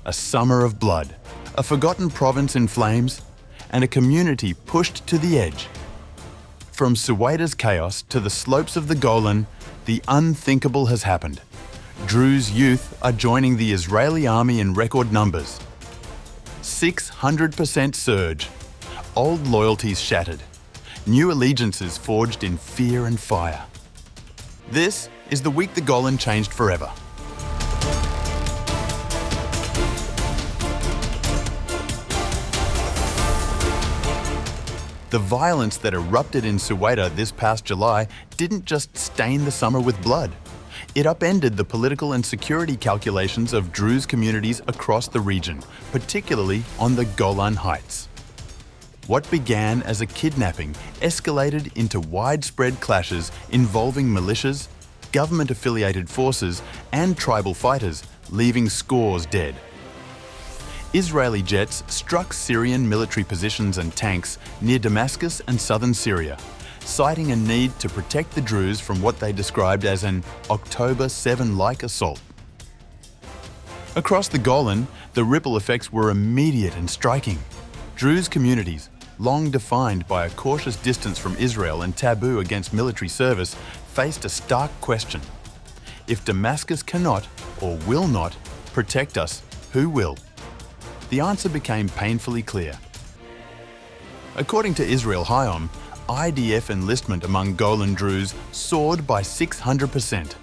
a summer of blood, a forgotten province in flames, and a community pushed to the edge. From Suwayda's chaos to the slopes of the Golan, the unthinkable has happened. Druze youth are joining the Israeli army in record numbers. 600% surge. Old loyalties shattered. New allegiances forged in fear and fire. This is the week the Golan changed forever. The violence that erupted in Suwayda this past July didn't just stain the summer with blood. It upended the political and security calculations of Druze communities across the region, particularly on the Golan Heights. What began as a kidnapping escalated into widespread clashes involving militias, government-affiliated forces, and tribal fighters, leaving scores dead. Israeli jets struck Syrian military positions and tanks near Damascus and southern Syria, citing a need to protect the Druze from what they described as an October 7-like assault. Across the Golan, the ripple effects were immediate and striking. Druze communities, long defined by a cautious distance from Israel and taboo against military service, faced a stark question. If Damascus cannot, or will not, protect us, who will? The answer became painfully clear. According to Israel Hayom, IDF enlistment among Golan Druze soared by 600%.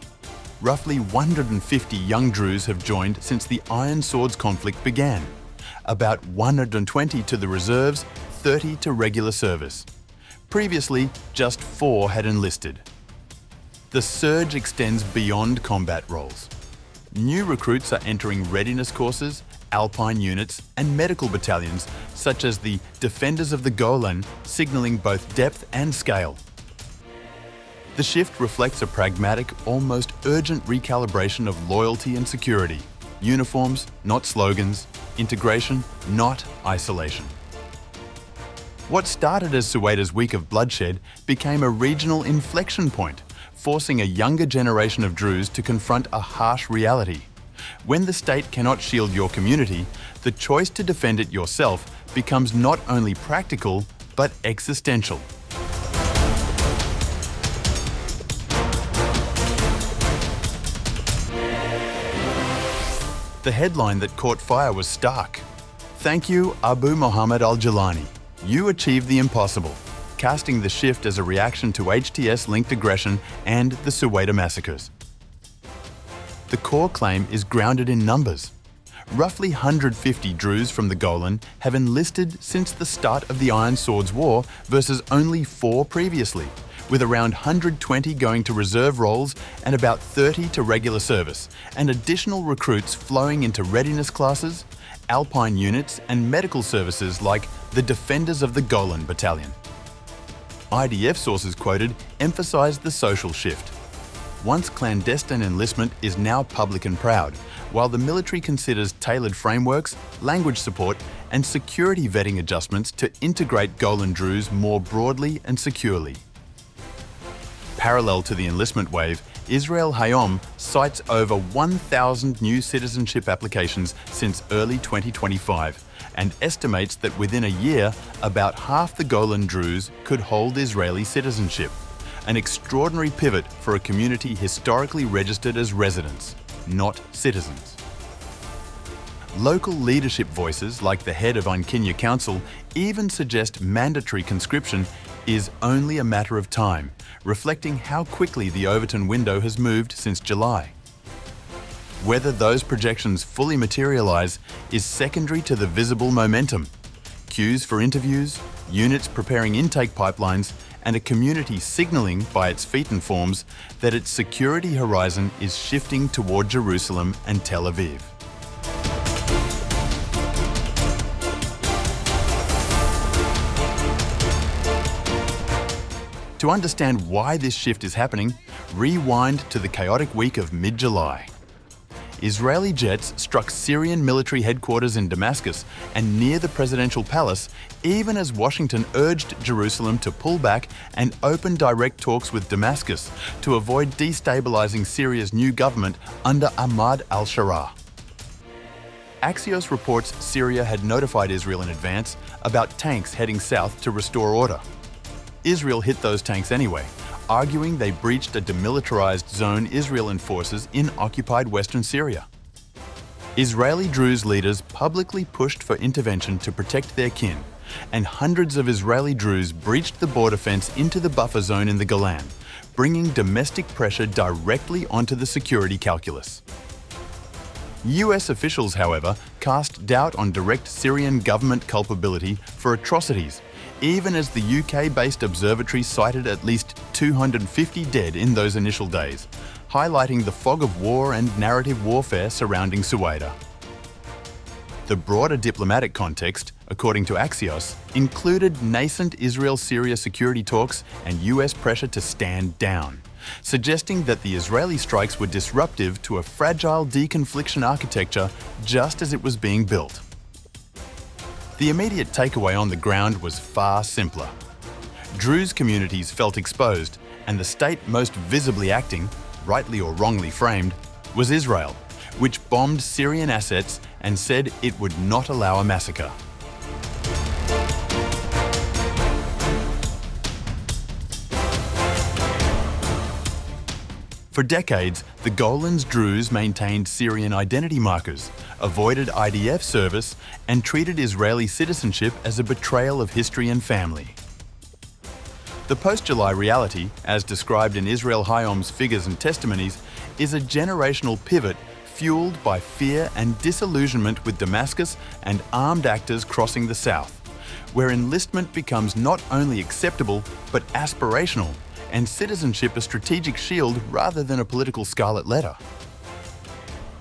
Roughly 150 young Druze have joined since the Iron Swords conflict began. About 120 to the reserves, 30 to regular service. Previously, just 4 had enlisted. The surge extends beyond combat roles. New recruits are entering readiness courses, alpine units, and medical battalions, such as the Defenders of the Golan, signalling both depth and scale. The shift reflects a pragmatic, almost urgent recalibration of loyalty and security. Uniforms, not slogans. Integration, not isolation. What started as Suwayda's week of bloodshed became a regional inflection point, forcing a younger generation of Druze to confront a harsh reality. When the state cannot shield your community, the choice to defend it yourself becomes not only practical, but existential. The headline that caught fire was stark. Thank you, Abu Mohammed al-Jilani. You achieved the impossible, casting the shift as a reaction to HTS-linked aggression and the Suwayda massacres. The core claim is grounded in numbers. Roughly 150 Druze from the Golan have enlisted since the start of the Iron Swords War versus only 4 previously, with around 120 going to reserve roles and about 30 to regular service, and additional recruits flowing into readiness classes, alpine units, and medical services like the Defenders of the Golan Battalion. IDF sources quoted emphasized the social shift. Once clandestine enlistment is now public and proud, while the military considers tailored frameworks, language support, and security vetting adjustments to integrate Golan Druze more broadly and securely. Parallel to the enlistment wave, Israel Hayom cites over 1,000 new citizenship applications since early 2025 and estimates that within a year, about half the Golan Druze could hold Israeli citizenship. An extraordinary pivot for a community historically registered as residents, not citizens. Local leadership voices, like the head of Ankinya Council, even suggest mandatory conscription is only a matter of time, reflecting how quickly the Overton window has moved since July. Whether those projections fully materialise is secondary to the visible momentum. Queues for interviews, units preparing intake pipelines, and a community signalling by its feet and forms that its security horizon is shifting toward Jerusalem and Tel Aviv. To understand why this shift is happening, rewind to the chaotic week of mid-July. Israeli jets struck Syrian military headquarters in Damascus and near the presidential palace, even as Washington urged Jerusalem to pull back and open direct talks with Damascus to avoid destabilizing Syria's new government under Ahmad al-Sharaa. Axios reports Syria had notified Israel in advance about tanks heading south to restore order. Israel hit those tanks anyway, arguing they breached a demilitarized zone Israel enforces in occupied western Syria. Israeli Druze leaders publicly pushed for intervention to protect their kin, and hundreds of Israeli Druze breached the border fence into the buffer zone in the Golan, bringing domestic pressure directly onto the security calculus. US officials, however, cast doubt on direct Syrian government culpability for atrocities, even as the UK-based observatory cited at least 250 dead in those initial days, highlighting the fog of war and narrative warfare surrounding Suwayda. The broader diplomatic context, according to Axios, included nascent Israel-Syria security talks and US pressure to stand down, suggesting that the Israeli strikes were disruptive to a fragile deconfliction architecture just as it was being built. The immediate takeaway on the ground was far simpler. Druze communities felt exposed, and the state most visibly acting, rightly or wrongly framed, was Israel, which bombed Syrian assets and said it would not allow a massacre. For decades, the Golan Druze maintained Syrian identity markers, avoided IDF service, and treated Israeli citizenship as a betrayal of history and family. The post-July reality, as described in Israel Hayom's Figures and Testimonies, is a generational pivot fueled by fear and disillusionment with Damascus and armed actors crossing the south, where enlistment becomes not only acceptable but aspirational, and citizenship a strategic shield rather than a political scarlet letter.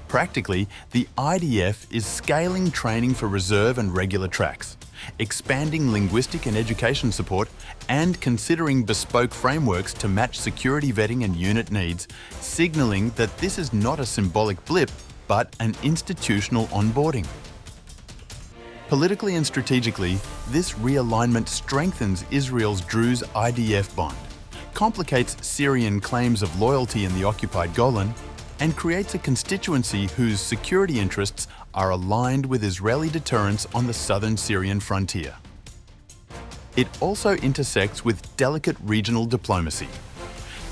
Practically, the IDF is scaling training for reserve and regular tracks, expanding linguistic and education support, and considering bespoke frameworks to match security vetting and unit needs, signalling that this is not a symbolic blip, but an institutional onboarding. Politically and strategically, this realignment strengthens Israel's Druze IDF bond, complicates Syrian claims of loyalty in the occupied Golan, and creates a constituency whose security interests are aligned with Israeli deterrence on the southern Syrian frontier. It also intersects with delicate regional diplomacy.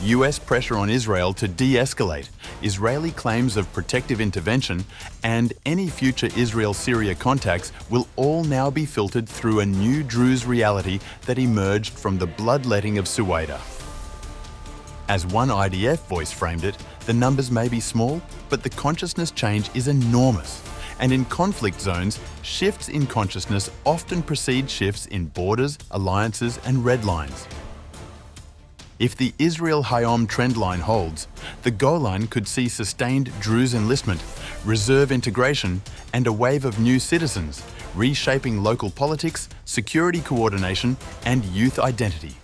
US pressure on Israel to de-escalate, Israeli claims of protective intervention, and any future Israel-Syria contacts will all now be filtered through a new Druze reality that emerged from the bloodletting of Suwayda. As one IDF voice framed it, the numbers may be small, but the consciousness change is enormous. And in conflict zones, shifts in consciousness often precede shifts in borders, alliances, and red lines. If the Israel-Hayom trendline holds, the Golan could see sustained Druze enlistment, reserve integration, and a wave of new citizens, reshaping local politics, security coordination, and youth identity.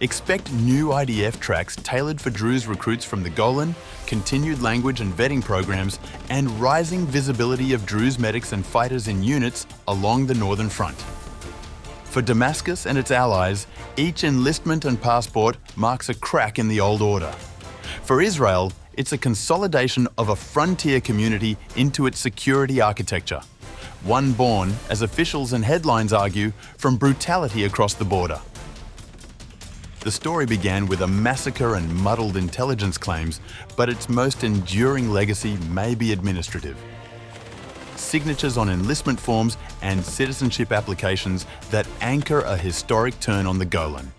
Expect new IDF tracks tailored for Druze recruits from the Golan, continued language and vetting programs, and rising visibility of Druze medics and fighters in units along the northern front. For Damascus and its allies, each enlistment and passport marks a crack in the old order. For Israel, it's a consolidation of a frontier community into its security architecture, one born, as officials and headlines argue, from brutality across the border. The story began with a massacre and muddled intelligence claims, but its most enduring legacy may be administrative. Signatures on enlistment forms and citizenship applications that anchor a historic turn on the Golan.